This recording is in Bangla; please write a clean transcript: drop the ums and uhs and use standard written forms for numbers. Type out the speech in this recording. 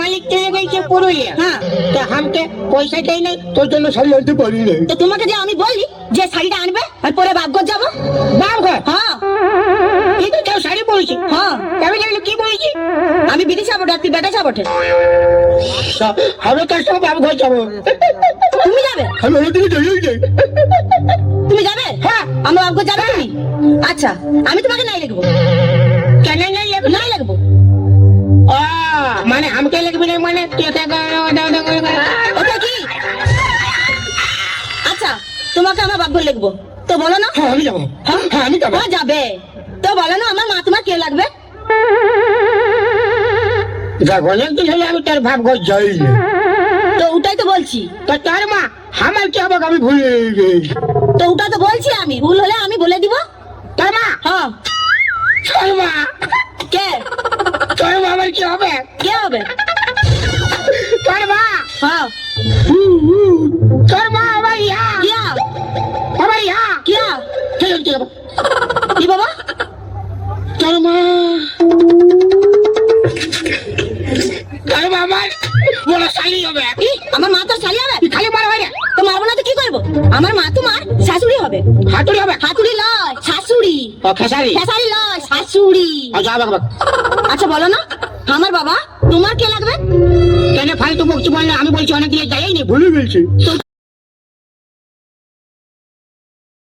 মালিক চলে গেছে পুরুলিয়া। হ্যাঁ। তো আমাকে পয়সা দেয় নাই, তোর জন্য শাড়ি আনতে পারি নাই। তো তোমাকে যে আমি বলি যে শাড়িটা আনবে আর পরে বাগগর যাবো। বাপ ঘর হ্যাঁ কিন্তু কেউ শাড়ি পরেছি। হ্যাঁ, আমি জানি কি বলেছি। আমি বিদেশে যাবো, তুই বেটা যাবো। আমি তোর সঙ্গে বাপ ঘর যাবো। তুমি যাবে? আমি ওদিকে যাই যাই। তুমি যাবে? হ্যাঁ। আমার বাগগর যাবে তুমি? আচ্ছা, আমি তোমাকে নাই লিখবো। কেন নাই নাই লিখবো? মানে আমাকে লিখবি না মানে তুই ওটা কি? আচ্ছা, তোমাকে আমার বাগগর লিখবো তো বলো না। হ্যাঁ আমি যাবো। হ্যাঁ আমি যাবো। হ্যাঁ যাবে তো বলো না, আমার মা তোমার কে লাগবে? দেখ অনেকদিন হলে আমি তোর বাপ ঘর যাই না। তো ওটাই তো বলছি। তো তোর মা আমার কি হবে আমি ভুলে গেছি। তো ওটা তো বলছি, আমি ভুল হলে আমি বলে দিব। তোর মা হ্যাঁ। তোর মা কে? তোর মা আমার কি হবে? কে হবে? তোর মা হ্যাঁ। তোর মা আমার ইয়া কিয়া? আমার ইয়া কিয়া? কি বাবা? তোর মা তোর মা আমার বড় শালি হবে। কি? আমার মা তোর শালি হবে? খালি বড় হয় না তো মারবো না তো কি করবো? আমার মা তোমার শাশুড়ি হবে। হাতুড়ি হবে। হাতুড়ি লয়, শাশুড়ি। ও খেসারি খেসারি লয়, শাশুড়ি। যা বাবা। আচ্ছা বলো না, আমার বাবা তোমার কে লাগবে? কেন ফালতু বকছি বললে? আমি বলছি অনেক দিন যাইনি, ভুলে গেছি। তো